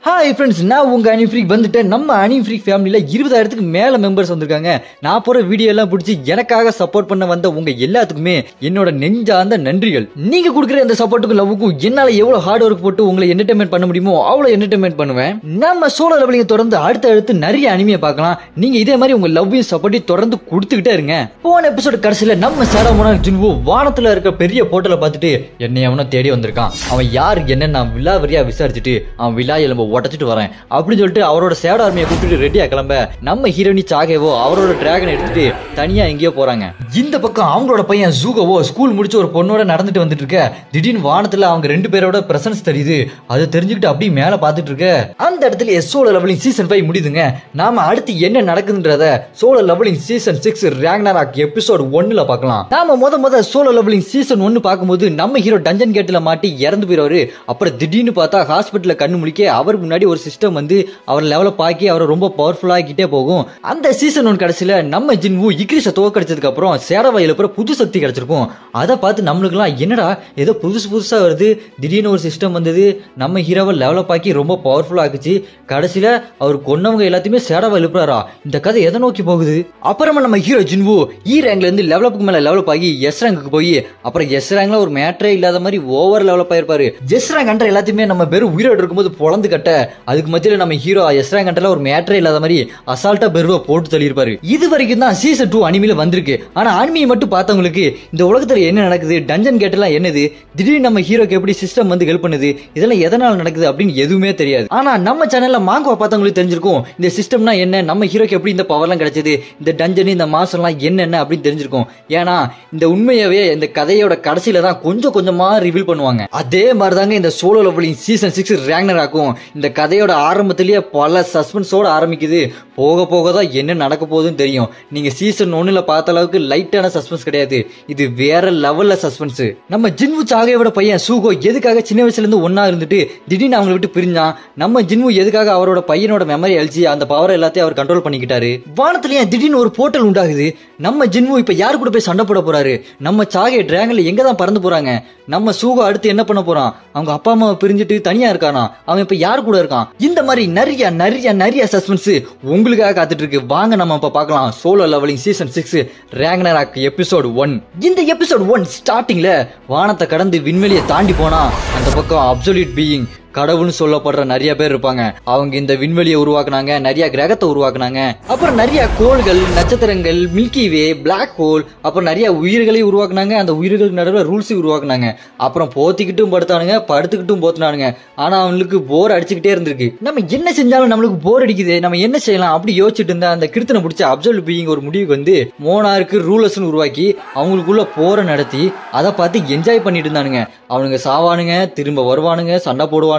Hi friends, நான் உங்க அனி ஃப்ரீக் வந்துட்டேன். நம்ம அனி ஃப்ரீக் ஃபேமிலியில 20,000க்கு மேல மெம்பர்ஸ் வந்திருக்காங்க. நான் போற வீடியோ எல்லாம் பிடிச்சி எனக்காக சப்போர்ட் பண்ண வந்த உங்க எல்லாத்துக்குமே என்னோட நெஞ்சார்ந்த நன்றிகள். நீங்க கொடுக்குற இந்த சப்போர்ட்டுக்கும் லவ்வுக்கும் என்னால எவ்வளவு ஹார்ட் ஒர்க் போட்டு உங்களை என்டர்டைன்மெண்ட் பண்ண முடியுமோ அவ்வளவு என்டர்டைன்மெண்ட் பண்ணுவேன். நம்ம சோலோ லெவலிங்க தொடர்ந்து அடுத்து நிறைய அனிமையை பார்க்கலாம். நீங்க இதே மாதிரி உங்க லவ்வையும் சப்போர்ட்டையும் தொடர்ந்து கொடுத்துக்கிட்டே இருங்க. போன எபிசோட் கடைசியில நம்ம சேடா மோனார்க் ஜின்வூ வானத்துல இருக்க பெரிய போர்ட்டலை பார்த்துட்டு என்னை அவனை தேடி வந்திருக்கான். அவன் யாரு என்ன நான் விலாவரியா விசாரிச்சுட்டு அவன் விழா எலும்ப உடச்சிட்டு வரேன் அப்படின்னு சொல்லிட்டு அவரோட சேட ஆர்மியை கூப்பிட்டு ரெடியா கிளம்ப நம்ம ஹீரோனி சாகேவோ அவரோட டிராகன் எடுத்துட்டு தனியா எங்கேயோ போறாங்க. இந்த பக்கம் அவங்களோட பையன் ஜூகோவோ ஸ்கூல் முடிச்சு ஒரு பொண்ணோட நடந்துட்டு வந்துட்டு இருக்க. திடீர்னு வானத்துல அவங்க 2 பேரோட பிரசன்ஸ் தெரியுது. அதை தெரிஞ்சுக்கிட்டு அப்படியே மேல பாத்துட்டு இருக்க. அந்த இடத்துல சோலோ லெவலிங் சீசன் 5 முடியுதுங்க. நாம அடுத்து என்ன நடக்குதுன்றத solo leveling season 6 Ragnarok episode 1ல பார்க்கலாம். நாம முத சோலோ லெவலிங் சீசன் 1 பார்க்கும்போது நம்ம ஹீரோ டஞ்சன் கேட்ல மாட்டி இறந்து போயிடுவாரு. அப்புறம் திடீர்னு பார்த்தா ஹாஸ்பிட்டல்ல கண்ணு முழிக்க அவருக்கு முன்னாடி ஒரு சிஸ்டம் வந்து அவர் லெவல பாக்கி அவரை ரொம்ப பவர்ஃபுல்லா ஆக்கிட்டே போகும். அந்த சீசன் 1 கடைசியில நம்ம ஜின்வூ இக்ரிஷ தோக்கடிச்சதுக்கு அப்புறம் சேடவா எழுப்புற புது சக்தி கிடைச்சிருக்கும். அதை பார்த்து நம்மளுக்குலாம் என்னடா ஏதோ புதுசா வருது, திடீர்னு ஒரு சிஸ்டம் வந்தது, நம்ம ஹீரோவை லெவல பாக்கி ரொம்ப பவர்ஃபுல்லா ஆக்குச்சு, கடைசியில அவர் கொன்னவங்க எல்லாத்தையுமே சேடவா எழுப்புறாரா, இந்த கதை எதை நோக்கி போகுது? அப்புறமா நம்ம ஹீரோ ஜின்வூ ரேங்க்ல இருந்து லெவலப்புக்கு மேல லெவலப் ஆகி எஸ் ரேங்க்கு போய் அப்புறம் எஸ் ரேங்க்ல ஒரு மேட்டரே இல்லாத மாதிரி ஓவர் லெவலப் ஆயிருப்பாரு. எஸ் ரேங்க் அண்டர் எல்லாத்தையுமே நம்ம வெறும் உயிரோடு இருக்கும்போது பொழந்து கட்ட, அதுக்கு மத்தியில நம்ம ஹீரோ எஸ் ரேங்க் அண்டர்ல ஒரு மேட்டரே இல்லாத மாதிரி அசால்ட்டா பெருவா போட்டு தள்ளியிருப்பாரு. இது வரைக்கும் தான் சீசன் 2 அனிமில வந்திருக்கு. ஆனா அனிமியை மட்டும் பார்த்தவங்களுக்கு இந்த உலகத்துல என்ன நடக்குது, டஞ்சன் கேட் எல்லாம் என்னது, திடீர்னு நம்ம ஹீரோக்கு எப்படி சிஸ்டம் வந்து ஹெல்ப் பண்ணுது, இதெல்லாம் எதனால நடக்குது அப்படின்னு எதுவுமே தெரியாது. ஆனா நம்ம சேனல்ல மாங்கோ பார்த்தவங்களுக்கு தெரிஞ்சிருக்கும் இந்த சிஸ்டம்னா என்ன, நம்ம ஹீரோக்கு எப்படி இந்த பவர்லாம் கிடைச்சது, இந்த டஞ்சன் இந்த மாசம் எல்லாம் என்னென்ன அப்படின்னு தெரிஞ்சிருக்கும். ஏன்னா இந்த உண்மையவே இந்த கதையோட கடைசியில தான் கொஞ்சம் கொஞ்சமா ரிவீல் பண்ணுவாங்க. அதே மாதிரிதாங்க இந்த சோலோ லெவலிங் சீசன் 6 ராக்னராக்கும் இந்த கதையோட ஆரம்பத்திலேயே பல சஸ்பென்ஸோட ஆரம்பிக்குது. போக போக தான் என்ன நடக்க போகுதுன்னு தெரியும். நீங்க சீசன் 1ல பார்த்த அளவுக்கு லைட்டான சஸ்பென்ஸ் கிடையாது, இது வேற லெவல்ல சஸ்பென்ஸ். நம்ம ஜின்வூ சாகேவோட பையன் சூகோ எதுக்காக சின்ன வயசுல இருந்து ஒன்னா இருந்துட்டு திடீர்னு அவங்களை விட்டு பிரிஞ்சான், நம்ம ஜின்வூ எதுக்காக அவரோட பையனோட மெமரி அழிச்சு அந்த பவர் எல்லாத்தையும் அவர் கண்ட்ரோல் பண்ணிக்கிட்டாரு, வானத்திலேயே திடீர்னு ஒரு போர்ட்டல் உண்டாகுது, நம்ம ஜின்வூ இப்ப யாரு கூட போய் சண்டை போட போறாரு, நம்ம சாகே டிராகன்ல எங்க தான் பறந்து போறாங்க, நம்ம சூகோ அடுத்து என்ன பண்ண போறான், அவங்க அப்பா அம்மாவை பிரிஞ்சுட்டு தனியா இருக்கானா, அவன் இப்ப யாரு கூட இருக்கான், இந்த மாதிரி நிறைய சஸ்பென்ஸ் உங்களுக்காக காத்துட்டு இருக்கு. வாங்க நம்ம இப்ப பார்க்கலாம் solo leveling season 6 Ragnarok episode 1. இந்த எபிசோட் 1 ஸ்டார்டிங்ல வானத்தை கடந்து விண்வெளியை தாண்டி போனா அந்த பக்கம் அப்சல்யூட் பீயிங் கடவுள்னு சொல்லப்படுற நிறைய பேர் இருப்பாங்க. அவங்க இந்த விண்வெளியை உருவாக்குனாங்க, நிறைய கிரகத்தை உருவாக்குனாங்க, அப்புறம் நிறைய கோள்கள், நட்சத்திரங்கள், மில்கி வே, பிளாக் ஹோல், அப்புறம் நிறைய உயிர்களை உருவாக்குனாங்க. அந்த உயிர்களுக்கு நடுவில் ரூல்ஸ் உருவாக்குனாங்க. அப்புறம் போத்திக்கிட்டும் படுத்தானுங்க, படுத்துக்கிட்டும் போத்துனானுங்க. ஆனா அவங்களுக்கு போர் அடிச்சுக்கிட்டே இருந்திருக்கு. நம்ம என்ன செஞ்சாலும் நம்மளுக்கு போர் அடிக்குது, நம்ம என்ன செய்யலாம் அப்படி யோசிச்சுட்டு இருந்தா அந்த கிருத்தனை பிடிச்ச அப்சல்யூட் பீயிங் ஒரு முடிவுக்கு வந்து மோனார்க்கு ரூலர்ஸ் உருவாக்கி அவங்களுக்குள்ள போரை நடத்தி அதை பார்த்து என்ஜாய் பண்ணிட்டு இருந்தானுங்க. அவனுங்க சாவானுங்க, திரும்ப வருவானுங்க, சண்டை போடுவானுங்க,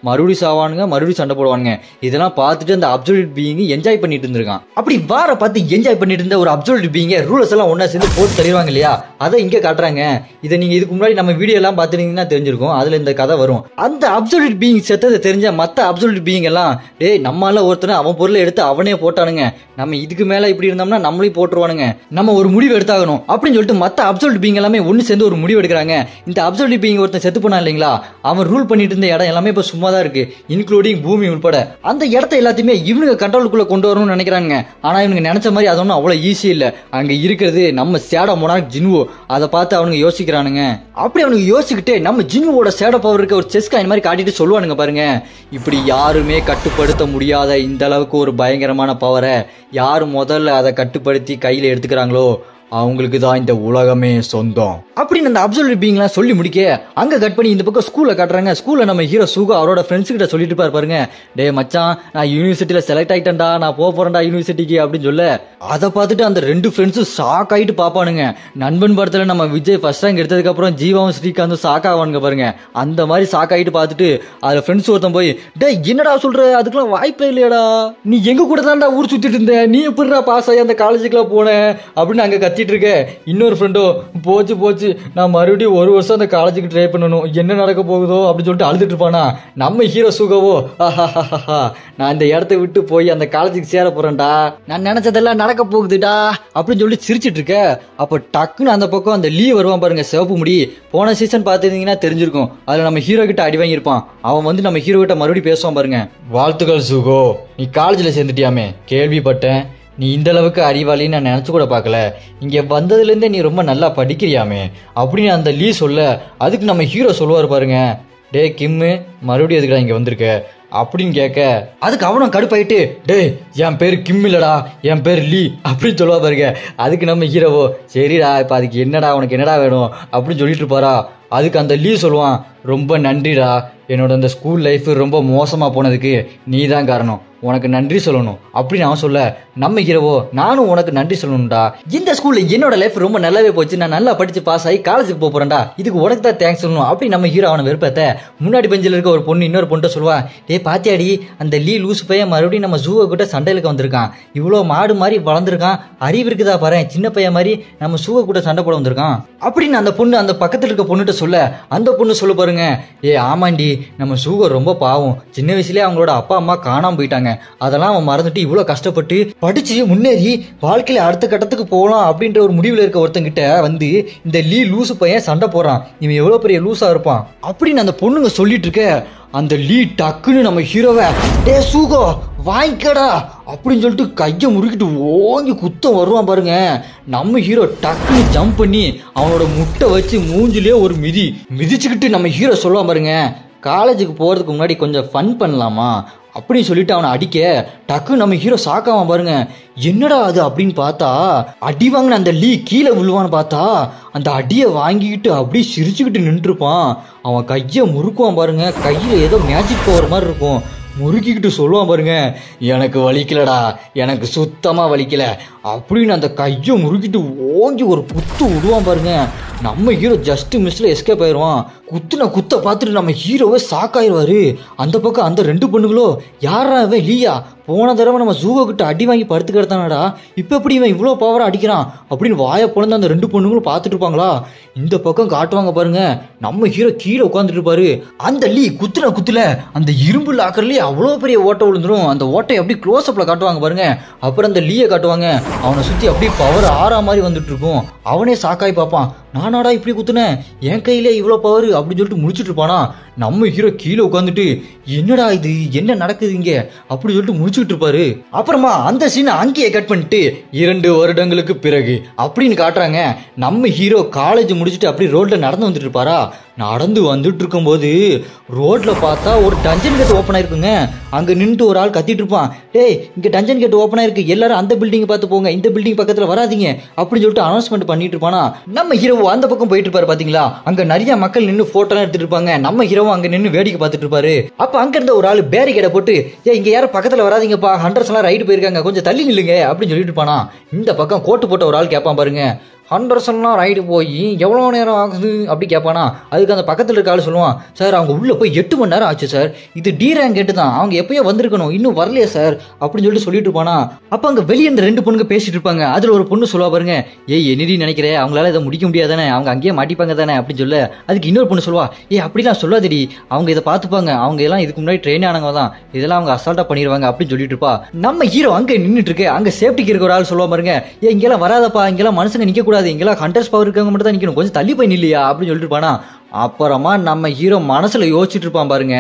மறுபடியும் சாவானுங்க, மறுபடியும் சண்டை போடுவானுங்க. இதெல்லாம் பார்த்துட்டு அந்த அப்சல்யூட் பீயிங் என்ஜாய் பண்ணிட்டு இருந்திருக்கான். அப்படி வார பார்த்து என்ஜாய் பண்ணிட்டு இருந்த ஒரு அப்சல்யூட் பீயிங் ரூலர்ஸ் எல்லாம் ஒன்னா சேர்ந்து போட்டு தருவாங்க இல்லையா, அதை இங்க காட்டுறாங்க. இதை நீங்க இதுக்கு முன்னாடி நம்ம வீடியோ எல்லாம் பார்த்துட்டீங்கன்னா தெரிஞ்சிருக்கும், அதுல இந்த கதை வரும். அந்த அப்சல்யூட் பீயிங் செத்ததை தெரிஞ்ச மத்த அப்சல்யூட் பீயிங் எல்லாம் டேய் நம்மளால ஒருத்தனை அவன் பொருளை எடுத்து அவனே போட்டானுங்க, நம்ம இதுக்கு மேல இப்படி இருந்தோம்னா நம்மளையும் போட்டுருவானுங்க, நம்ம ஒரு முடிவு எடுத்தாகணும் அப்படின்னு சொல்லிட்டு மத்த அப்சல்யூட் பீயிங் எல்லாமே ஒன்னு சேர்ந்து ஒரு முடிவு எடுக்கிறாங்க. இந்த அப்சல்யூட் பீயிங் ஒருத்தன் செத்து போனா இல்லைங்களா, அவன் ரூல் பண்ணிட்டு இருந்த இடம் எல்லாமே இப்ப சும்மா தான் இருக்கு, இன்க்ளூடிங் பூமி உட்பட. அந்த இடத்தை எல்லாத்தையுமே இவனுங்க கண்ட்ரோலுக்குள்ள கொண்டு வரணும்னு நினைக்கிறாங்க. ஆனா இவனுங்க நினைச்ச மாதிரி அது ஒன்றும் அவ்வளவு ஈஸி இல்ல. அங்க இருக்கிறது நம்ம சேடா மோனார்க் ஜின்வூ. அதை பார்த்து அவனுங்க யோசிக்கிறானுங்க. அப்படி அவனுக்கு யோசிச்சுக்கிட்டே நம்ம ஜின்வூவோட சேட பவர் இருக்க ஒரு செஸ் காயின் மாதிரி காட்டிட்டு சொல்லுவானுங்க, பாருங்க இப்படி யாருமே கட்டுப்படுத்த முடியாத இந்த அளவுக்கு ஒரு பயங்கரமான பவரை யாரு முதல்ல அதை கட்டுப்படுத்தி கையில எடுத்துக்கிறாங்களோ அவங்களுக்கு தான் இந்த உலகமே சொந்தம் அப்படின்னு அந்த அப்சல்யூட் பீயிங்லாம் சொல்லி முடிக்க அங்க கட் பண்ணி இந்த பக்கம் ஸ்கூல்ல காட்டுறாங்க. ஸ்கூல்ல நம்ம ஹீரோ சூகோ அவரோட ஃப்ரெண்ட்ஸ் கிட்ட சொல்லிட்டு பாருங்க, டே மச்சான் நான் யூனிவர்சிட்டியில செலக்ட் ஆயிட்டேன்டா, நான் போறேன்டா யூனிவர்சிட்டிக்கு அப்படின்னு சொல்ல, அதை பார்த்துட்டு அந்த 2 ஃப்ரெண்ட்ஸும் ஷாக் ஆயிட்டு பாப்பானுங்க. நண்பன் படத்துல நம்ம விஜய் ஃபர்ஸ்ட் ரேங்க் எடுத்ததுக்கு அப்புறம் ஜீவாவும் ஸ்ரீகாந்தும் ஷாக் ஆவானுங்க பாருங்க. அந்த மாதிரி ஷாக் ஆயிட்டு பார்த்துட்டு அதுல ஃப்ரெண்ட்ஸ் ஒருத்தன் போய், டே என்னடா சொல்ற, அதுக்கெல்லாம் வாய்ப்பே இல்லையடா, நீ எங்க கூட தான்டா ஊர் சுத்திட்டு இருந்த, நீ எப்படிடா பாஸ் ஆகி அந்த காலேஜுக்குலாம் போன அப்படின்னு அங்க கத்தி பேசிட்டு இருக்க இன்னொரு ஃப்ரெண்டோ போச்சு நான் மறுபடியும் ஒரு வருஷம் அந்த காலேஜுக்கு ட்ரை பண்ணணும், என்ன நடக்க போகுதோ அப்படின்னு சொல்லிட்டு அழுதுட்டு இருப்பானா. நம்ம ஹீரோ சுகவோ நான் இந்த இடத்த விட்டு போய் அந்த காலேஜுக்கு சேர போறேன்டா, நான் நினைச்சதெல்லாம் நடக்க போகுதுடா அப்படின்னு சொல்லி சிரிச்சிட்டு இருக்க. அப்ப டக்குன்னு அந்த பக்கம் அந்த லீ வருவான் பாருங்க, சிவப்பு முடி. போன சீசன் பார்த்துருந்தீங்கன்னா தெரிஞ்சிருக்கும், அதுல நம்ம ஹீரோ கிட்ட அடி வாங்கியிருப்பான். அவன் வந்து நம்ம ஹீரோ கிட்ட மறுபடியும் பேசுவான் பாருங்க. வாழ்த்துக்கள் சுகோ, நீ காலேஜில் சேர்ந்துட்டியாமே, கேள்விப்பட்டேன். நீ இந்த அளவுக்கு அறிவாளின்னு நான் நினச்சி கூட பார்க்கல. இங்கே வந்ததுலேருந்தே நீ ரொம்ப நல்லா படிக்கிறியாமே அப்படின்னு அந்த லீ சொல்ல, அதுக்கு நம்ம ஹீரோ சொல்லுவார் பாருங்க, டே கிம்மு மறுபடியும் எதுக்குடா இங்கே வந்திருக்க அப்படின்னு கேட்க, அதுக்கு அவனும் கடுப்பாயிட்டு, டே என் பேர் கிம் இல்லடா, என் பேர் லீ அப்படின்னு சொல்லுவா பாருங்க. அதுக்கு நம்ம ஹீரோவோ, சரிடா இப்போ அதுக்கு என்னடா உனக்கு என்னடா வேணும் அப்படின்னு சொல்லிட்டு இருப்பாரா. அதுக்கு அந்த லீ சொல்லுவான், ரொம்ப நன்றிடா, என்னோட அந்த ஸ்கூல் லைஃப் ரொம்ப மோசமாக போனதுக்கு நீ தான் காரணம், உனக்கு நன்றி சொல்லணும் அப்படின்னு அவன் சொல்ல, நம்ம ஹீரோவோ, நானும் உனக்கு நன்றி சொல்லணும்டா, இந்த ஸ்கூல்ல என்னோட லைஃப் ரொம்ப நல்லாவே போச்சு, நான் நல்லா படிச்சு பாஸ் ஆகி காலேஜுக்கு போறேன்டா, இதுக்கு உனக்கு தான் தேங்க்ஸ் சொல்லணும் அப்படின்னு நம்ம ஹீரோ அவனை வெறுப்பத்த. முன்னாடி பெஞ்சில் இருக்க ஒரு பொண்ணு இன்னொரு பொண்ணு சொல்லுவா, டே பாத்தியாடி அந்த லீ லூசு பையன் மறுபடியும் நம்ம ஜூவை கிட்ட சண்டையிலுக்கு வந்திருக்கான், இவ்வளோ மாடு மாதிரி வளர்ந்துருக்கான், அறிவு இருக்குதா பாரு, சின்ன பையன் மாதிரி நம்ம ஜூவை கூட சண்டை போட வந்திருக்கான் அப்படின்னு அந்த பொண்ணு அந்த பக்கத்தில் இருக்க பொண்ணுகிட்ட சொல்ல, அந்த பொண்ணு சொல்ல பாருங்க, ஆமாண்டி நம்ம ஜூவை ரொம்ப பாவம், சின்ன வயசுலேயே அவங்களோட அப்பா அம்மா காணாம போயிட்டாங்க, அதெல்லாம் அவன் மறந்துட்டு இவ்வளவு கஷ்டப்பட்டு படிச்சு முன்னேறி வாழ்க்கையில அடுத்த கட்டத்துக்கு போகலாம் அப்படின்ற ஒரு முடிவுல இருக்க ஒருத்தங்கிட்ட வந்து இந்த லீ லூசு பையன் சண்டை போறான், இவன் எவ்வளவு பெரிய லூசா இருப்பான் அப்படின்னு அந்த பொண்ணுங்க சொல்லிட்டு இருக்க. அந்த லீ டக்குன்னு நம்ம ஹீரோவை, டே சூகோ வாங்கிக்கடா அப்படின்னு சொல்லிட்டு கையை முறுக்கிட்டு ஓங்கி குத்தம் வருவான் பாருங்க. நம்ம ஹீரோ டக்குன்னு ஜம்ப் பண்ணி அவனோட முட்டை வச்சு மூஞ்சிலே ஒரு மிதிச்சுக்கிட்டு நம்ம ஹீரோ சொல்லுவான் பாருங்க, காலேஜுக்கு போறதுக்கு முன்னாடி கொஞ்சம் ஃபன் பண்ணலாமா அப்படின்னு சொல்லிட்டு அவனை அடிக்க, டக்கு நம்ம ஹீரோ சாக்காவான் பாருங்க. என்னடா அது அப்படின்னு பார்த்தா, அடி வாங்கின அந்த லீ கீழே விழுவான்னு பார்த்தா அந்த அடியை வாங்கிக்கிட்டு அப்படியே சிரிச்சுக்கிட்டு நின்றுருப்பான். அவன் கையை முறுக்குவான் பாருங்க, கையில் ஏதோ மேஜிக் பவர் மாதிரி இருக்கும், முறுக்கிக்கிட்டு சொல்லுவான் பாருங்க, எனக்கு வலிக்கலடா, எனக்கு சுத்தமாக வலிக்கல அப்படின்னு அந்த கையை முறுக்கிட்டு ஓங்கி ஒரு குத்து விடுவான் பாருங்க. நம்ம ஹீரோ ஜஸ்ட் மிஸ்ல எஸ்கேப் ஆயிடுவான். குத்துன குத்த பார்த்துட்டு நம்ம ஹீரோவே சாக்காயிருவாரு. அந்த பக்கம் அந்த ரெண்டு பொண்ணுங்களோ, யாரா இவன் லீயா, போன தடவை நம்ம ஜூகோ கிட்ட அடி வாங்கி படுத்து கிடத்தானடா, இப்போ எப்படி இவன் இவ்வளோ பவரா அடிக்கிறான் அப்படின்னு வாயை பொழந்து அந்த ரெண்டு பொண்ணுங்களும் பார்த்துட்டு இருப்பாங்களா. இந்த பக்கம் காட்டுவாங்க பாருங்க, நம்ம ஹீரோ கீழே உட்காந்துட்டு இருப்பாரு. அந்த லீ குத்துன குத்துல அந்த இரும்பு லாக்கர்லயே அவ்வளோ பெரிய ஓட்டை விழுந்துரும். அந்த ஓட்டை அப்படி க்ளோஸ் அப்ல காட்டுவாங்க பாருங்க. அப்புறம் அந்த லீயை காட்டுவாங்க, அவனை சுத்தி அப்படியே பவர் ஆறா மாதிரி வந்துட்டு இருக்கும். அவனே சாக்காய் பார்ப்பான், நானாடா இப்படி குத்துனேன், என் கையிலே இவ்வளோ பவர் அப்படின்னு சொல்லிட்டு முடிச்சுட்டு இருப்பானா. நம்ம ஹீரோ கீழே உட்காந்துட்டு, என்னடா இது என்ன நடக்குது இங்க அப்படி சொல்லிட்டு முடிச்சுட்டு இருப்பாரு. அப்புறமா அந்த சீனை அங்கேயே கட் பண்ணிட்டு 2 வருடங்களுக்கு பிறகு அப்படின்னு காட்டுறாங்க. நம்ம ஹீரோ காலேஜ் முடிச்சுட்டு அப்படி ரோட்ல நடந்து வந்துட்டு இருப்பாரா. நடந்து வந்துட்டு இருக்கும்போது ரோட்ல பார்த்தா ஒரு டஞ்சன் கேட் ஓப்பன் ஆயிருக்குங்க. அங்க நின்றுட்டு ஒரு ஆள் கத்திட்டு இருப்பான், டேய் இங்க டஞ்சன் கேட் ஓப்பன் ஆயிருக்கு, எல்லாரும் அந்த பில்டிங் பார்த்து போங்க, இந்த பில்டிங் பக்கத்துல வராதீங்க அப்படின்னு சொல்லிட்டு அனௌன்ஸ்மெண்ட் பண்ணிட்டு இருப்பானா. நம்ம ஹீரோ அந்த பக்கம் போயிட்டு இருப்பாரு பாத்தீங்களா, அங்க நிறைய மக்கள் நின்று போட்டோ எடுத்துட்டு இருப்பாங்க. நம்ம ஹீரோ அங்க நின்று வேடிக்கை பார்த்துட்டு இருப்பாரு. அப்ப அங்க இருந்த ஒரு ஆள் பேரிகேட போட்டு, இங்க யாரும் பக்கத்துல வராதீங்கப்பா, ஹண்டர்ஸ் எல்லாம் ரைடு போயிருக்காங்க, கொஞ்சம் தள்ளி நில்லுங்க அப்படின்னு சொல்லிட்டு இருப்பானா. இந்த பக்கம் கோட்டு போட்ட ஒரு ஆள் கேட்பான் பாருங்க, ஹண்டர்ஸ்லாம் ரைடு போய் எவ்வளோ நேரம் ஆகுது அப்படி கேட்பானா. அதுக்கு அந்த பக்கத்தில் இருக்க ஆள் சொல்லுவான், சார் அவங்க உள்ளே போய் 8 மணி நேரம் ஆச்சு சார், இது டி ரேங்க் கேட்டு தான், அவங்க எப்பயோ வந்திருக்கணும், இன்னும் வரலையே சார் அப்படின்னு சொல்லிட்டு இருப்பானா. அப்போ அங்கே வெளியே இந்த 2 பொண்ணுங்க பேசிட்டு இருப்பாங்க. அதில் ஒரு பொண்ணு சொல்லுவா பாருங்க, என்னடி நினைக்கிறேன், அவங்களால இதை முடிக்க முடியாதானே, அவங்க அங்கேயே மாட்டிப்பாங்க தானே அப்படின்னு சொல்ல. அதுக்கு இன்னொரு பொண்ணு சொல்லுவா, அப்படிலாம் சொல்லாதடி, அவங்க இதை பார்த்துப்பாங்க, அவங்க எல்லாம் இதுக்கு முன்னாடி ட்ரெயின் ஆனவங்க தான், இதெல்லாம் அவங்க அசால்ட்டா பண்ணிடுவாங்க அப்படின்னு சொல்லிட்டு இருப்பா. நம்ம ஹீரோ அங்கே நின்றுட்டு இருக்கு. அங்கே சேஃப்டிக்கு இருக்க ஒரு ஆள் சொல்லுவா பாருங்க, இங்கெல்லாம் வராதப்பா, இங்கெல்லாம் மனுஷங்க நிற்க கூடாது, இங்கெல்லாம் ஹண்டர்ஸ் பவர் இருக்கவங்க மட்டும் தான் நிக்கணும், கொஞ்சம் தள்ளி போய் நில்லையா அப்படின்னு சொல்லிட்டு இருப்பானா. அப்புறமா நம்ம ஹீரோ மனசுல யோசிச்சுட்டு இருப்பான் பாருங்க,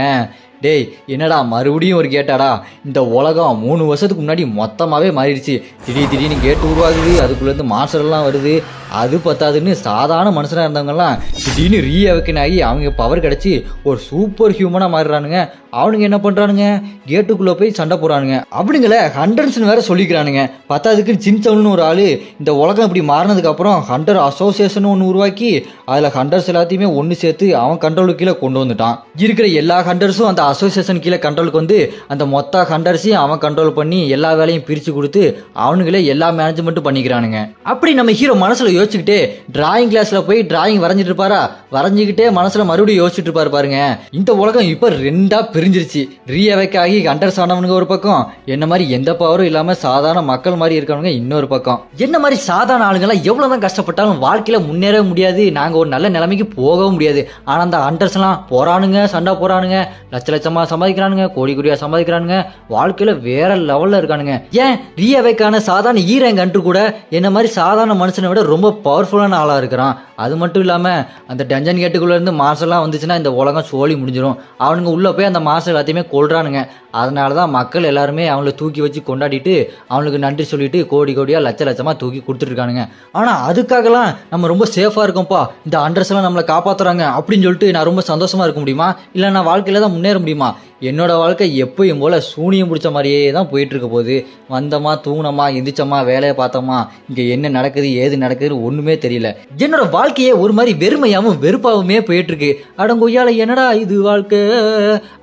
டேய் என்னடா மறுபடியும் ஒரு கேட்டாடா, இந்த உலகம் 3 வருஷத்துக்கு முன்னாடி மொத்தமாவே மாறிடுச்சு, திடீர்னு கேட்டு உருவாகுது, அதுக்குள்ள இருந்து மாஸ்டர் எல்லாம் வருது, அது பத்தாதுன்னு சாதாரண மனுஷனா இருந்தவங்கலாம் திடீர்னு ரீஅவேக்கன் ஆகி அவங்க பவர் கிடைச்சி ஒரு சூப்பர் ஹியூமனா மாறிடுறானுங்க. அவனுங்க என்ன பண்றானுங்க, கேட்டுக்குள்ள போய் சண்டை போறானுங்க அப்படிங்களே, ஹண்டர்ஸ் வேற சொல்லிக்கிறானுங்க. பத்தாதுக்கு சின்சவுன்னு ஒரு ஆளு இந்த உலகம் இப்படி மாறினதுக்கு அப்புறம் ஹண்டர் அசோசியேஷன் ஒன்று உருவாக்கி அதுல ஹண்டர்ஸ் எல்லாத்தையுமே ஒன்று சேர்த்து அவன் கண்ட்ரோலுக்கு கீழே கொண்டு வந்துட்டான். இருக்கிற எல்லா ஹண்டர்ஸும் அந்த அசோசியேஷன் கீழே கண்ட்ரோலுக்கு வந்து அந்த மொத்த ஹண்டர்ஸையும் அவன் கண்ட்ரோல் பண்ணி எல்லா வேலையும் பிரிச்சு கொடுத்து அவனுங்களே எல்லா மேனேஜ்மெண்ட்டும் பண்ணிக்கிறானுங்க. அப்படி நம்ம ஹீரோ மனசுல யோசிச்சுக்கிட்டே டிராயிங் கிளாஸ்ல போய் டிராயிங் வரைஞ்சிட்டு இருப்பாரா, வரைஞ்சிக்கிட்டே மனசுல மறுபடியும் யோசிச்சுட்டு இருப்பாரு. பாருங்க, இந்த உலகம் இப்ப ரெண்டா பிரிஞ்சிருச்சு. ரீஅவேக் ஆகி ஹண்டர்ஸ் ஆனவனுங்க ஒரு பக்கம், என்ன மாதிரி எந்த பவரும் இல்லாம சாதாரண மக்கள் மாதிரி இருக்கவங்க இன்னொரு பக்கம். என்ன மாதிரி சாதாரண ஆளுங்கெல்லாம் எவ்வளவுதான் கஷ்டப்பட்டாலும் வாழ்க்கையில முன்னேறவே முடியாது, நாங்க ஒரு நல்ல நிலைமைக்கு போகவும் முடியாது. ஆனா அந்த ஹண்டர்ஸ் எல்லாம் போறானுங்க, சண்டை போறானுங்க, லட்ச லட்சமா சம்பாதிக்கிறானுங்க, கோடி கோடியா சம்பாதிக்கிறானுங்க, வாழ்க்கையில வேற லெவல்ல இருக்கானுங்க. ஏன் ரீஅவேக்கான சாதாரண ஈரங்க அன்று கூட என்ன மாதிரி சாதாரண மனுஷனை விட ரொம்ப பவர்ஃபுல்லான ஆளா இருக்கிறான். அது மட்டும் இல்லாம அந்த டஞ்சன் கேட்டுக்குள்ள இருந்து மார்ஷல்லாம் வந்துச்சுன்னா இந்த உலகம் சோழி முடிஞ்சிடும். அவனுங்க உள்ள போய் அந்த மார்ஷல் எல்லாத்தையுமே கொள்றானுங்க. அதனாலதான் மக்கள் எல்லாருமே அவங்கள தூக்கி வச்சு கொண்டாடிட்டு அவனுக்கு நன்றி சொல்லிட்டு கோடி கோடியா லட்ச லட்சமா தூக்கி கொடுத்துட்டு இருக்கானுங்க. ஆனா அதுக்காகலாம் நம்ம ரொம்ப சேஃபா இருக்கோம்ப்பா, இந்த ஹண்டர்ஸ் எல்லாம் நம்மளை காப்பாத்துறாங்க அப்படின்னு சொல்லிட்டு நான் ரொம்ப சந்தோஷமா இருக்க முடியுமா? இல்ல நான் வாழ்க்கையில தான் முன்னேற முடியுமா? என்னோட வாழ்க்கை எப்பயும் போல சூனியம் பிடிச்ச மாதிரியே தான் போயிட்டு இருக்க போகுது. வந்தமா தூங்கினமா எந்திரிச்சமா வேலையை பார்த்தோமா, இங்க என்ன நடக்குது ஏது நடக்குதுன்னு ஒண்ணுமே தெரியல. என்னோட வாழ்க்கையே ஒரு மாதிரி வெறுமையாவும் வெறுப்பாவுமே போயிட்டு இருக்கு. அடங்கொய்யால என்னடா இது வாழ்க்கை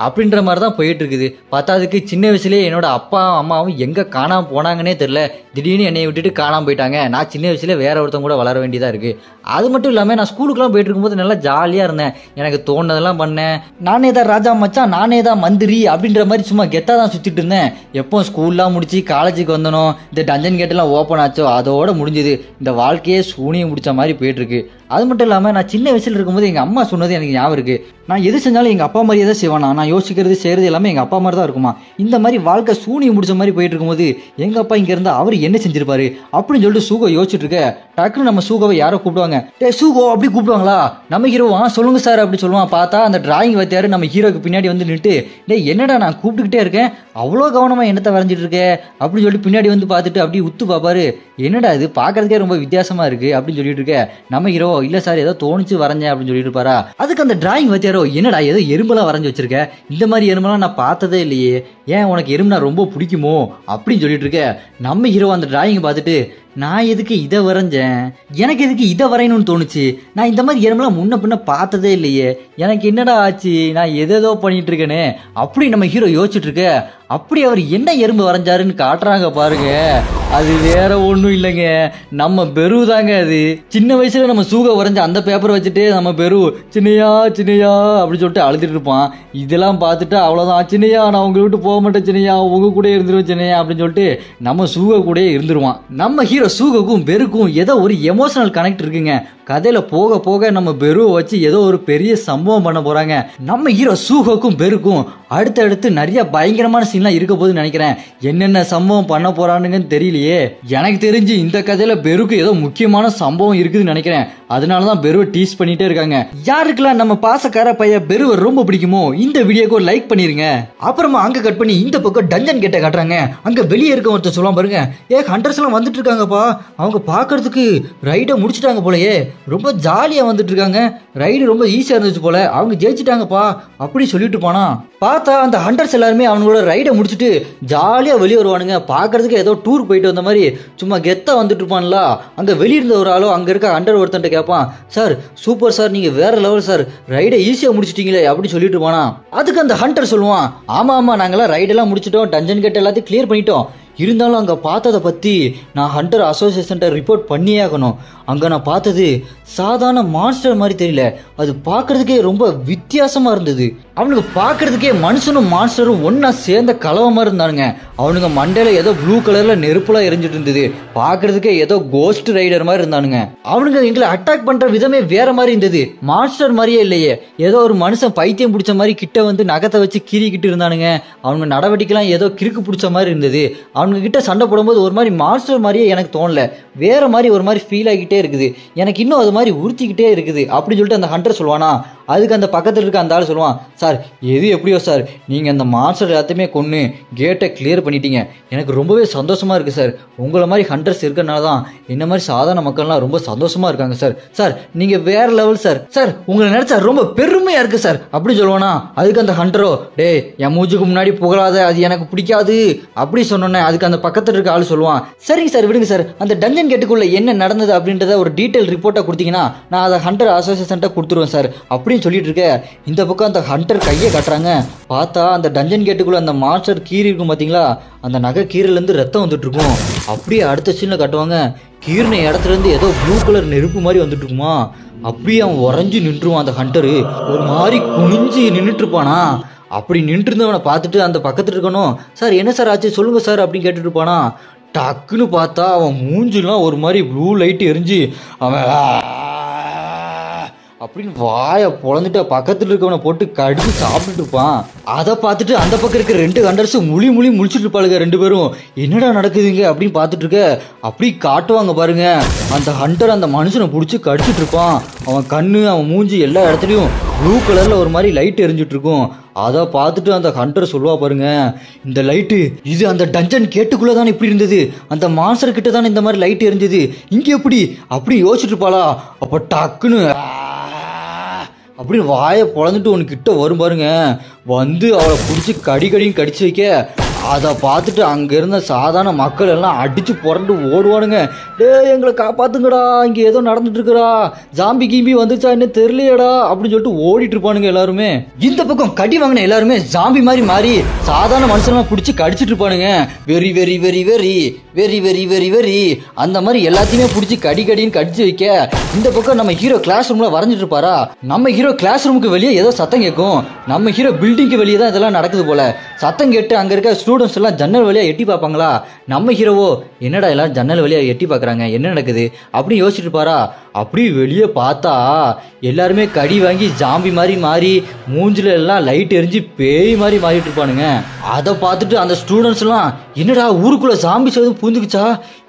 அப்படின்ற மாதிரி தான் போயிட்டு இருக்குது. பத்தாவதுக்கு சின்ன வயசுலேயே என்னோட அப்பா அம்மாவும் எங்க காணாம போனாங்கன்னே தெரியல. திடீர்னு என்னை விட்டுட்டு காணாம போயிட்டாங்க. நான் சின்ன வயசுல வேற ஒருத்தவங்க கூட வளர வேண்டியதா இருக்கு. அது மட்டும் இல்லாம நான் ஸ்கூலுக்குலாம் போயிட்டு இருக்கும்போது நல்லா ஜாலியா இருந்தேன். எனக்கு தோணுனதெல்லாம் பண்ணேன். நானே தான் ராஜா மச்சான், நானே தான் மந்திரி அப்படின்ற மாதிரி சும்மா கெத்தா தான் சுத்திட்டு இருந்தேன். எப்போ ஸ்கூல்லாம் முடிச்சு காலேஜுக்கு வந்தனோ, இந்த டஞ்சன் கேட்டெல்லாம் ஓப்பன் ஆச்சோ அதோட முடிஞ்சது. இந்த வாழ்க்கையே சூனியம் முடிச்ச மாதிரி போயிட்டு இருக்கு. அது மட்டும் இல்லாமல் நான் சின்ன வயசுல இருக்கும்போது எங்கள் அம்மா சொன்னது எனக்கு ஞாபகம் இருக்கு. நான் எது செஞ்சாலும் எங்கள் அப்பா மாதிரியே தான் செய்வானா, நான் யோசிக்கிறது செய்கிறது எல்லாமே எங்கள் அப்பா மாதிரி தான் இருக்குமா. இந்த மாதிரி வாழ்க்கை சூனியம் முடிச்ச மாதிரி போயிட்டு இருக்கும்போது எங்கள் அப்பா இங்கே இருந்தால் அவர் என்ன செஞ்சிருப்பாரு அப்படின்னு சொல்லிட்டு சூகோ யோசிச்சுட்டு இருக்க. டக்குன்னு நம்ம சூகோவை யாரோ கூப்பிடுவாங்க. டே சூகோ அப்படி கூப்பிடுவாங்களா? நம்ம ஹீரோவா சொல்லுங்க சார் அப்படி சொல்லுவான். பார்த்தா அந்த டிராயிங் வைத்தியாரு நம்ம ஹீரோக்கு பின்னாடி வந்து நின்றுட்டு, டே என்னடா நான் கூப்பிட்டுக்கிட்டே இருக்கேன், அவ்வளோ கவனமா என்னத்தை வரைஞ்சிட்டு இருக்கேன் அப்படின்னு சொல்லிட்டு பின்னாடி வந்து பார்த்துட்டு அப்படி உத்து பார்ப்பாரு. என்னடா இது பார்க்கறதுக்கே ரொம்ப வித்தியாசமா இருக்கு அப்படின்னு சொல்லிட்டு இருக்க. நம்ம ஹீரோ இல்ல சார் ஏதோ தோணிச்சு வரைஞ்சேன் அப்படின்னு சொல்லிட்டு இருப்பாரா. அதுக்கு அந்த டிராயிங் வைத்தியாரோ என்னடா ஏதோ எறும்பெல்லாம் வரைஞ்சி வச்சிருக்க, இந்த மாதிரி எறும்பெல்லாம் நான் பார்த்ததே இல்லையே, ஏன் உனக்கு எறும்புனா ரொம்ப பிடிக்குமோ அப்படின்னு சொல்லிட்டு இருக்க. நம்ம ஹீரோ அந்த டிராயிங் பார்த்துட்டு, நான் எதுக்கு இதை வரைஞ்சேன், எனக்கு எதுக்கு இதை வரையணும்னு தோணுச்சு, நான் இந்த மாதிரி எறும்பெல்லாம் முன்ன பின்ன பார்த்ததே இல்லையே, எனக்கு என்னடா ஆச்சு, நான் எதோ பண்ணிட்டு இருக்கேனே அப்படி நம்ம ஹீரோ யோசிச்சுட்டு இருக்க. அப்படி அவர் என்ன எறும்பு வரைஞ்சாருன்னு காட்டுறாங்க பாருங்க. அது வேற ஒன்றும் இல்லைங்க, நம்ம பெரு தாங்க. அது சின்ன வயசுல நம்ம சூக வரைஞ்ச அந்த பேப்பரை வச்சுட்டு நம்ம பெரு சின்னையா சின்னையா அப்படின்னு சொல்லிட்டு அழுதுட்டு இருப்பான். இதெல்லாம் பார்த்துட்டு அவ்வளோதான், சின்னையா நான் உங்க விட்டு போக மாட்டேன், சின்னையா உங்க கூட இருந்துருவேன் சின்னையா அப்படின்னு சொல்லிட்டு நம்ம சூக கூட இருந்துருவான். நம்ம ஹீரோ சூகக்கும் பெருக்கும் ஏதோ ஒரு எமோஷனல் கனெக்ட் இருக்குங்க. கதையில போக போக நம்ம பெருவை வச்சு ஏதோ ஒரு பெரிய சம்பவம் பண்ண போறாங்க. நம்ம ஹீரோ சூகக்கும் பெருக்கும் அடுத்தடுத்து நிறைய பயங்கரமான சீன்லாம் இருக்க போதுன்னு நினைக்கிறேன். என்னென்ன சம்பவம் பண்ண போறானுங்கன்னு தெரியலையே. எனக்கு தெரிஞ்சு இந்த கதையில பெருக்கு ஏதோ முக்கியமான சம்பவம் இருக்குதுன்னு நினைக்கிறேன். அதனாலதான் பெருவை டீஸ் பண்ணிட்டே இருக்காங்க. யாருக்கெல்லாம் நம்ம பாசக்கார பையன் பெருவை ரொம்ப பிடிக்குமோ இந்த வீடியோக்கு ஒரு லைக் பண்ணிருங்க. அப்புறமா அங்க கட் பண்ணி இந்த பக்கம் டஞ்சன் கேட்ட காட்டுறாங்க. அங்க வெளியே இருக்க ஒருத்தர் சொல்லுவான் பாருங்க, ஹண்டர்ஸ் எல்லாம் வந்துட்டு இருக்காங்கப்பா, அவங்க பாக்குறதுக்கு ரைட முடிச்சுட்டாங்க போலயே, ரொம்ப ஜாலியா வந்துட்டு இருக்காங்க, ரைடு ரொம்ப ஈஸியா இருந்துச்சு போல, அவங்க ஜெயிச்சுட்டாங்கப்பா அப்படி சொல்லிட்டு போனா. பார்த்தா அந்த ஹண்டர்ஸ் எல்லாருமே அவங்களோட ரைடை முடிச்சுட்டு ஜாலியா வெளியே வருவானுங்க. பாக்குறதுக்கு ஏதோ டூர் போயிட்டு வந்த மாதிரி சும்மா கெத்தா வந்துட்டு இருப்பான்ல. அங்க வெளியிருந்த ஒரு ஆளோ அங்க இருக்க ஹண்டர் ஒருத்தன்ட்ட கேட்பான், சார் சூப்பர் சார், நீங்க வேற லெவல் சார், ரைடை ஈஸியா முடிச்சிட்டீங்களே அப்படி சொல்லிட்டு இருப்பானா. அதுக்கு அந்த ஹண்டர் சொல்லுவான், ஆமா ஆமா நாங்கெல்லாம் ரைடெல்லாம் முடிச்சிட்டோம், டஞ்சன் கேட் எல்லாத்தையும் கிளியர் பண்ணிட்டோம், இருந்தாலும் அங்கே பார்த்ததை பற்றி நான் ஹண்டர் அசோசியேஷன்ட்ட ரிப்போர்ட் பண்ணியே ஆகணும். அங்கே நான் பார்த்தது சாதாரண மான்ஸ்டர் மாதிரி தெரியல, அது பார்க்கறதுக்கே ரொம்ப வித்தியாசமாக இருந்தது. அவனுக்கு பார்க்கறதுக்கே மனுஷனும் மான்ஸ்டரும் ஒன்றா சேர்ந்த கலவை மாதிரி இருந்தானுங்க. அவனுங்க மண்டையில் ஏதோ ப்ளூ கலரில் நெருப்புலாம் எரிஞ்சிட்டு இருந்தது, பார்க்கறதுக்கே ஏதோ கோஸ்ட் ரைடர் மாதிரி இருந்தானுங்க. அவனுங்க எங்களை அட்டாக் பண்ணுற விதமே வேற மாதிரி இருந்தது, மான்ஸ்டர் மாதிரியே இல்லையே, ஏதோ ஒரு மனுஷன் பைத்தியம் பிடிச்ச மாதிரி கிட்ட வந்து நகத்தை வச்சு கீறிக்கிட்டு இருந்தானுங்க. அவனுங்க நடவடிக்கைலாம் ஏதோ கிறுக்கு பிடிச்ச மாதிரி இருந்தது. அவங்க கிட்ட சண்டை போடும்போது ஒரு மாதிரி மாஸ்டர் மாதிரியே எனக்கு தோணல, வேற மாதிரி ஒரு மாதிரி ஃபீல் ஆகிட்டே இருக்குது, எனக்கு இன்னும் அது மாதிரி உறுத்திக்கிட்டே இருக்குது அப்படின்னு சொல்லிட்டு அந்த ஹண்டர் சொல்லுவானா. அதுக்கு அந்த பக்கத்தில் இருக்க அந்த ஆள் சொல்லுவான், சார் எது எப்படியோ சார், நீங்கள் அந்த மான்ஸ்டர் எல்லாத்தையுமே கொன்று கேட்டை கிளியர் பண்ணிட்டீங்க, எனக்கு ரொம்பவே சந்தோஷமா இருக்கு சார், உங்களை மாதிரி ஹண்டர்ஸ் இருக்கிறனால தான் என்ன மாதிரி சாதாரண மக்கள்லாம் ரொம்ப சந்தோஷமா இருக்காங்க சார், சார் நீங்க வேற லெவல் சார், சார் உங்களை நினைச்சா ரொம்ப பெருமையா இருக்கு சார் அப்படி சொல்லுவானா. அதுக்கு அந்த ஹண்டரோ, டே என் மூஞ்சுக்கு முன்னாடி புகழாத, அது எனக்கு பிடிக்காது அப்படி சொன்னோன்னே அதுக்கு அந்த பக்கத்தில் இருக்க ஆள் சொல்லுவான், சரிங்க சார் விடுங்க சார், அந்த டஞ்சன் கேட்டுக்குள்ள என்ன நடந்தது அப்படின்றத ஒரு டீட்டெயில் ரிப்போர்ட்டை கொடுத்தீங்கன்னா நான் அதை ஹண்டர் அசோசியேஷன்ட்ட கொடுத்துருவேன் சார் அப்படின்னு அப்படின்னு சொல்லிட்டு இருக்க இந்த பக்கம் அந்த ஹண்டர் கையை கட்டுறாங்க. பார்த்தா அந்த டஞ்சன் கேட்டுக்குள்ள அந்த மாஸ்டர் கீரி இருக்கும் பாத்தீங்களா, அந்த நகை கீரில இருந்து ரத்தம் வந்துட்டு இருக்கும். அப்படியே அடுத்த சீன்ல காட்டுவாங்க, கீரின இடத்துல இருந்து ஏதோ ப்ளூ கலர் நெருப்பு மாதிரி வந்துட்டு இருக்குமா. அப்படியே அவன் உறைஞ்சு நின்றுவான். அந்த ஹண்டரு ஒரு மாதிரி குனிஞ்சு நின்றுட்டு இருப்பானா. அப்படி நின்று இருந்தவனை பார்த்துட்டு அந்த பக்கத்துல இருக்கணும், சார் என்ன சார் ஆச்சு சொல்லுங்க சார் அப்படின்னு கேட்டுட்டு இருப்பானா. டக்குன்னு பார்த்தா அவன் மூஞ்சிலாம் ஒரு மாதிரி ப்ளூ லைட் எரிஞ்சு அவன் அப்படின்னு வாயை பொழந்துட்டு பக்கத்துல இருக்கவனை போட்டு கடிச்சு சாப்பிட்டுட்டு இருப்பான். அதை பார்த்துட்டு அந்த பக்கம் இருக்கிற 2 ஹண்டர்ஸ் முழிச்சிட்டு இருப்பாளுங்க 2 பேரும். என்னடா நடக்குதுங்க அப்படின்னு பார்த்துட்டு இருக்க அப்படி காட்டுவாங்க பாருங்க. அந்த ஹண்டர் அந்த மனுஷனை பிடிச்சி கடிச்சிட்டு இருப்பான். அவன் கண்ணு அவன் மூஞ்சி எல்லா இடத்துலயும் ப்ளூ கலர்ல ஒரு மாதிரி லைட் எரிஞ்சிட்டு இருக்கும். அதை பார்த்துட்டு அந்த ஹண்டர் சொல்லுவா பாருங்க, இந்த லைட்டு இது அந்த டஞ்சன் கேட்டுக்குள்ள தானே இப்படி இருந்தது, அந்த மான்ஸ்டர் கிட்ட தானே இந்த மாதிரி லைட் எரிஞ்சது, இங்க எப்படி அப்படி யோசிச்சுட்டு இருப்பாளா. அப்ப டக்குன்னு அப்படின்னு வாயை பொழந்துட்டு ஒன்று கிட்ட வரும் பாருங்க. வந்து அவளை பிடிச்சி கடின்னு கடிச்சு வைக்க அதை பார்த்துட்டு அங்கே இருந்த சாதாரண மக்கள் எல்லாம் அடிச்சு புரண்டு ஓடுவானுங்க. டே எங்களை காப்பாத்துங்கடா, இங்கே ஏதோ நடந்துட்டு இருக்குடா, ஜாம்பி கீம்பி வந்துச்சா என்ன தெரியலையடா அப்படின்னு சொல்லிட்டு ஓடிட்டு இருப்பானுங்க எல்லாருமே. இந்த பக்கம் கடி வாங்கின எல்லாருமே ஜாம்பி மாதிரி மாறி சாதாரண மனுஷனெல்லாம் பிடிச்சி கடிச்சிட்டு இருப்பானுங்க. Very very very very very very very very அந்த மாதிரி எல்லாத்தையுமே பிடிச்சி கடின்னு கடிச்சு வைக்க இந்த பக்கம் நம்ம ஹீரோ கிளாஸ் ரூம்ல வரைஞ்சிட்டு இருப்பாரா. நம்ம ஹீரோ கிளாஸ் ரூமுக்கு வெளியே ஏதோ சத்தம் கேட்கும். நம்ம ஹீரோ பில்டிங்க்கு வெளியே தான் இதெல்லாம் நடக்குது போல. சத்தம் கேட்டு அங்க இருக்க ஸ்டூடெண்ட்ஸ் எல்லாம் ஜன்னல் வழியா எட்டி பார்ப்பாங்களா. நம்ம ஹீரோவோ என்னடா எல்லாம் ஜன்னல் வழியா எட்டி பார்க்கறாங்க, என்ன நடக்குது அப்படின்னு யோசிச்சுட்டு இருப்பாரா. அப்படி வெளியே பார்த்தா எல்லாருமே கடி வாங்கி ஜாம்பி மாதிரி மாறி மூஞ்சில எல்லாம் லைட் எரிஞ்சு பேய் மாதிரி மாறிட்டு இருப்பானுங்க. அதை பார்த்துட்டு அந்த ஸ்டூடெண்ட்ஸ் எல்லாம் என்னடா ஊருக்குள்ள ஜாம்பி எதுவும் பூந்துக்குச்சா,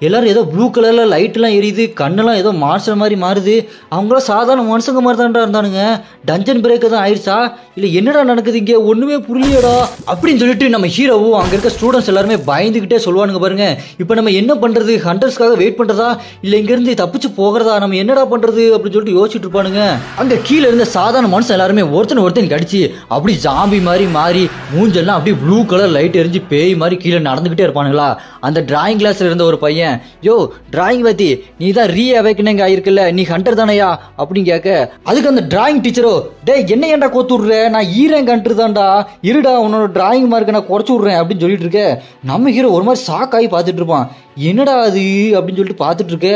எல்லாரும் ஏதோ ப்ளூ கலர்ல லைட் எல்லாம் எரியுது, கண்ணெல்லாம் ஏதோ மான்ஸ்டர் மாதிரி மாறுது, அவங்களாம் சாதாரண மனுஷங்க மாதிரி தான்டா இருந்தானுங்க, டஞ்சன் பிரேக் தான் ஆயிடுச்சா இல்ல என்னடா நடக்குது இங்க ஒண்ணுமே புரியலடா அப்படின்னு சொல்லிட்டு நம்ம ஹீரோவும் அங்க இருக்க ஸ்டூடெண்ட்ஸ் எல்லாருமே பயந்துகிட்டே சொல்லுவானுங்க பாருங்க. இப்ப நம்ம என்ன பண்றது, ஹண்டர்ஸ்க்காக வெயிட் பண்றதா இல்ல இங்க இருந்து தப்பிச்சு போகிறதா, நம்ம என்னடா பண்றது அப்படின்னு சொல்லிட்டு யோசிச்சுட்டு இருப்பானுங்க. அங்க கீழே இருந்த சாதாரண மனுஷன் எல்லாருமே ஒருத்தன் கடிச்சு அப்படி ஜாம்பி மாதிரி மாறி மூஞ்செல்லாம் அப்படியே ப்ளூ கலர் லைட் எரிஞ்சு பேய் மாதிரி கீழே நடந்துகிட்டே இருப்பானுங்களா. அந்த டிராயிங் கிளாஸ்ல இருந்த ஒரு பையன், யோ டிராயிங் பத்தி நீ தான் ரீ அவேக்கனிங் ஆயிருக்குல்ல, நீ ஹண்டர் தானையா அப்படின்னு கேட்க அதுக்கு அந்த டிராயிங் டீச்சரோ, டே என்ன ஏன்டா கோத்து விடுற, நான் ஈரன் கண்டர் தான்டா, இருடா உன்னோட டிராயிங் மார்க்கை நான் குறைச்சு விடுறேன் அப்படின்னு சொல்லிட்டு இருக்க. நம்ம ஹீரோ ஒரு மாதிரி ஷாக் ஆகி பார்த்துட்டு இருப்பான். என்னடா அது அப்படின்னு சொல்லிட்டு பார்த்துட்டு இருக்க.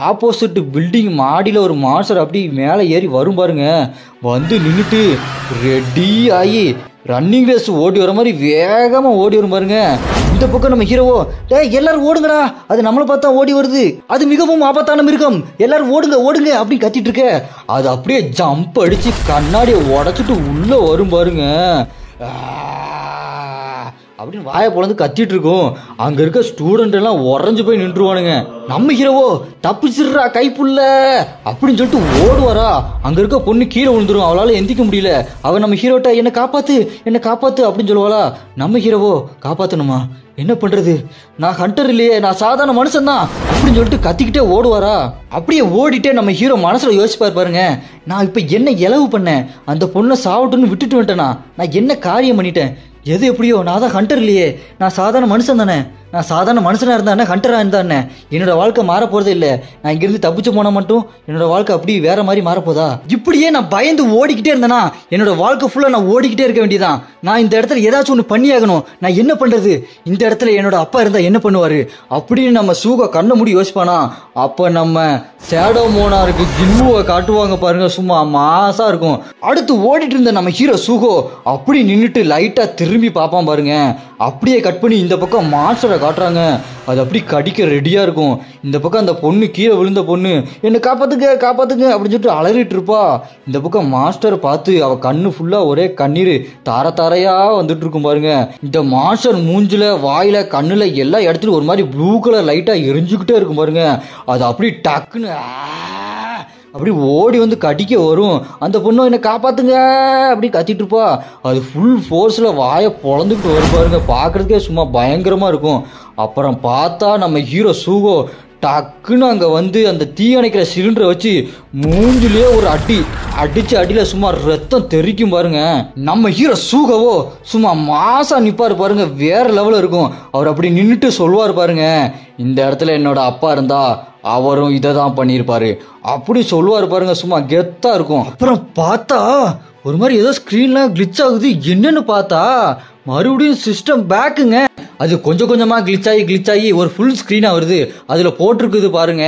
ஆப்போசிட் பில்டிங் மாடியில் ஒரு மான்ஸ்டர் அப்படி மேலே ஏறி வரும் பாருங்க. வந்து நின்றுட்டு ரெடி ஆகி ரன்னிங் ரேஸ் ஓடி வர மாதிரி வேகமாக ஓடி வரும் பாருங்க. இந்த பக்கம் நம்ம ஹீரோவோ, டே எல்லாரும் ஓடுங்கடா, அது நம்மளை பார்த்தா ஓடி வருது, அது மிகவும் ஆபத்தான மிருகம், எல்லாரும் ஓடுங்க ஓடுங்க அப்படின்னு கத்திட்டு இருக்க. அது அப்படியே ஜம்ப் அடிச்சு கண்ணாடியை உடச்சிட்டு உள்ள வரும் பாருங்க. அப்படின்னு வாயை பொழந்து கத்திட்டு இருக்கும். அங்க இருக்க ஸ்டூடெண்ட் எல்லாம் உறைஞ்சு போய் நின்றுவானுங்க. நம்ம ஹீரோவோ தப்பிச்சிடுறா கைப்புள்ள அப்படின்னு சொல்லிட்டு ஓடுவாரா. அங்க இருக்க பொண்ணு கீழே விழுந்துரும், அவளால எந்திக்க முடியல. அவ நம்ம ஹீரோட்ட என்ன காப்பாத்து அப்படின்னு சொல்லுவாளா. நம்ம ஹீரோவோ காப்பாத்தணுமா, என்ன பண்றது, நான் ஹண்டர் இல்லையே, நான் சாதாரண மனுஷன் தான் அப்படின்னு சொல்லிட்டு கத்திக்கிட்டே ஓடுவாரா. அப்படியே ஓடிட்டே நம்ம ஹீரோ மனசுல யோசிப்பார் பாருங்க, நான் இப்ப என்ன இலவு பண்ணேன், அந்த பொண்ணை சாவட்டுன்னு விட்டுட்டு வந்துட்டேனா, நான் என்ன காரியம் பண்ணிட்டேன், எது எப்படியோ நான் தான் ஹண்டர் இல்லையே, நான் சாதாரண மனுஷன் தானே, நான் சாதாரண மனுஷனா இருந்தானே ஹண்டரா இருந்தானே, என்னோட வாழ்க்கை மாற போறதே இல்லை, நான் இங்கிருந்து தப்பிச்சு போனா மட்டும் என்னோட வாழ்க்கை அப்படி வேற மாதிரி மாறப்போதா, இப்படியே நான் பயந்து ஓடிக்கிட்டே இருந்தேனா என்னோட வாழ்க்கை ஃபுல்லா நான் ஓடிக்கிட்டே இருக்க வேண்டியதான், நான் இந்த இடத்துல ஏதாச்சும் ஒன்று பண்ணியாகணும், நான் என்ன பண்றது, இந்த இடத்துல என்னோட அப்பா இருந்தா என்ன பண்ணுவாரு அப்படின்னு நம்ம சூக கண்ணை மூடி யோசிப்பானா. அப்ப நம்ம ஷேடோ மோனாருக்கு ஜின்னுவை காட்டுவாங்க பாருங்க, சும்மா மாசா இருக்கும். அடுத்து ஓடிட்டு இருந்த நம்ம ஹீரோ சூகோ அப்படி நின்றுட்டு லைட்டா திரும்பி பார்ப்பான் பாருங்க. அப்படியே கட் பண்ணி இந்த பக்கம் மான்ஸ்டரை காட்டுறாங்க. அது அப்படி கடிக்க ரெடியா இருக்கும். இந்த பக்கம் அந்த பொண்ணு கீழே விழுந்த பொண்ணு என்ன காப்பாத்துங்க அப்படின்னு சொல்லிட்டு அலறிட்டு இருப்பா. இந்த பக்கம் மாஸ்டர் பார்த்து அவ கண்ணு ஃபுல்லா ஒரே கண்ணீர் தார தாரையா வந்துட்டு இருக்கும் பாருங்க. இந்த மாஸ்டர் மூஞ்சில வாயில கண்ணுல எல்லா இடத்துலயும் ஒரு மாதிரி ப்ளூ கலர் லைட்டா எரிஞ்சுக்கிட்டே இருக்கும் பாருங்க. அது அப்படி டக்குன்னு அப்படி ஓடி வந்து கடிக்க வரும். அந்த பொண்ணு என்ன காப்பாத்துங்க அப்படி கத்திட்டு இருப்பா. அது ஃபுல் ஃபோர்ஸ்ல வாயை பொழந்துக்கிட்டு வரும் பாருங்க. பார்க்கறதுக்கே சும்மா பயங்கரமா இருக்கும். அப்புறம் பார்த்தா நம்ம ஹீரோ சூகோ டக்குன்னு அங்க வந்து அந்த தீ அணைக்கிற சிலிண்டரை வச்சு மூஞ்சிலேயே ஒரு அடியில சும்மா ரத்தம் தெறிக்கும் பாருங்க. நம்ம ஹீரோ சூகவோ சும்மா மாசா நிப்பாரு பாருங்க, வேற லெவலில் இருக்கும். அவர் அப்படி நின்றுட்டு சொல்லுவார் பாருங்க, இந்த இடத்துல என்னோட அப்பா இருந்தா அவரும் இதை தான் பண்ணியிருப்பாரு அப்படி சொல்லுவார் பாருங்க, சும்மா கெத்தா இருக்கும். அப்புறம் பார்த்தா ஒரு மாதிரி ஏதோ ஸ்க்ரீன்லாம் கிளிச் ஆகுது, என்னன்னு பார்த்தா மறுபடியும் சிஸ்டம் பேக்குங்க. அது கொஞ்சம் கொஞ்சமாக கிளிச் ஆகி ஒரு ஃபுல் ஸ்க்ரீனாக வருது. அதில் போட்டிருக்குது பாருங்க,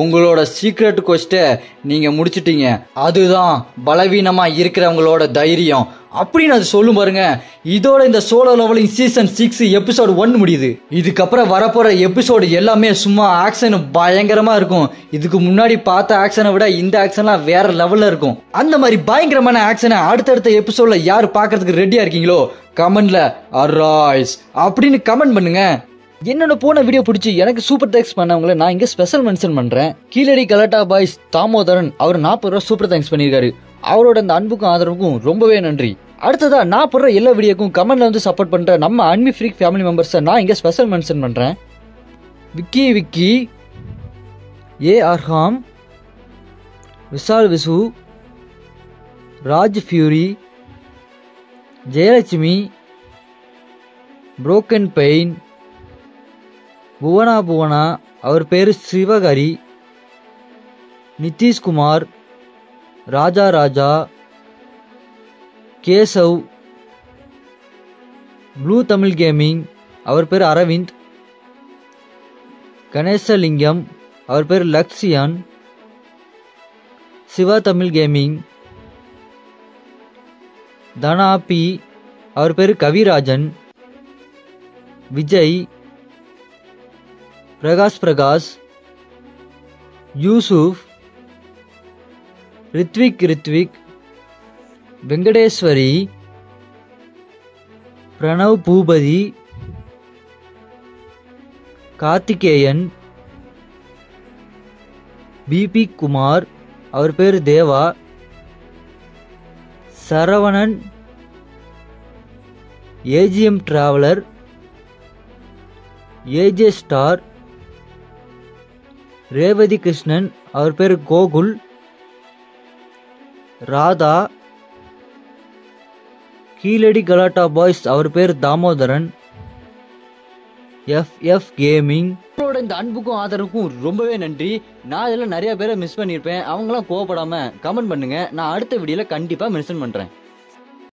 உங்களோட சீக்ரெட் கொஸ்ட்டை நீங்கள் முடிச்சிட்டீங்க, அதுதான் பலவீனமாக இருக்கிறவங்களோட தைரியம் அப்படின்னு அது சொல்லும் பாருங்க. இதோட இந்த சோலோ லெவலிங் சீசன் 6 எபிசோடு 1 முடியுது. இதுக்கப்புறம் வரப்போற எபிசோடு எல்லாமே சும்மா ஆக்ஷன் பயங்கரமா இருக்கும். இதுக்கு முன்னாடி பார்த்த ஆக்ஷனை விட இந்த ஆக்ஷன்லாம் வேற லெவல்ல இருக்கும். அந்த மாதிரி பயங்கரமான ஆக்ஷனை அடுத்தடுத்த எபிசோட்ல யார் பார்க்கறதுக்கு ரெடியா இருக்கீங்களோ கமெண்ட்ல அராய்ஸ் அப்படின்னு கமெண்ட் பண்ணுங்க. என்னோட போன வீடியோ பிடிச்சி எனக்கு சூப்பர் தேங்க்ஸ் பண்ணவங்களை நான் இங்க ஸ்பெஷல் மென்ஷன் பண்றேன். கீழடி கலாட்டா பாய்ஸ் தாமோதரன் அவர் 40 ரூபா சூப்பர் தேங்க்ஸ் பண்ணியிருக்காரு. அவரோட அந்த அன்புக்கும் ஆதரவுக்கும் ரொம்பவே நன்றி. அடுத்ததா நான் போடுற எல்லா வீடியோக்கும் கமெண்ட்ல வந்து சப்போர்ட் பண்ற நம்ம அன்மி ஃப்ரீக் ஃபேமிலி மெம்பர்ஸை நான் இங்க ஸ்பெஷல் மென்ஷன் பண்றேன். Vicky, A Arham, Vishal Visu, Raj Fury, Jayalakshmi, broken pain, Bhuvana அவர் பேரு சிவகரி, நிதிஷ்குமார், ராஜா, கேசவ், ப்ளூ தமிழ் கேமிங் அவர் பேர் அரவிந்த், கணேசலிங்கம் அவர் பேர் லக்ஷியான், சிவா தமிழ் கேமிங், தனாபி அவர் பேர் கவிராஜன், விஜய், பிரகாஷ், யூசுப், ரித்விக், வெங்கடேஸ்வரி, பிரணவ் பூபதி, கார்த்திகேயன், பிபி குமார் அவர் பேர் Deva, Saravanan, AGM traveller, AJ star, Revathi Krishnan அவர் பேர் கோகுல், ராதா, கீழடி கலாட்டா பாய்ஸ் அவர் பேர் தாமோதரன், எஃப் கேமிங். உங்களோட இந்த அன்புக்கும் ஆதரவுக்கும் ரொம்பவே நன்றி. நான் இதில் நிறைய பேரை மிஸ் பண்ணியிருப்பேன், அவங்களாம் கோவப்படாம கமெண்ட் பண்ணுங்க, நான் அடுத்த வீடியோல கண்டிப்பா மென்ஷன் பண்றேன்.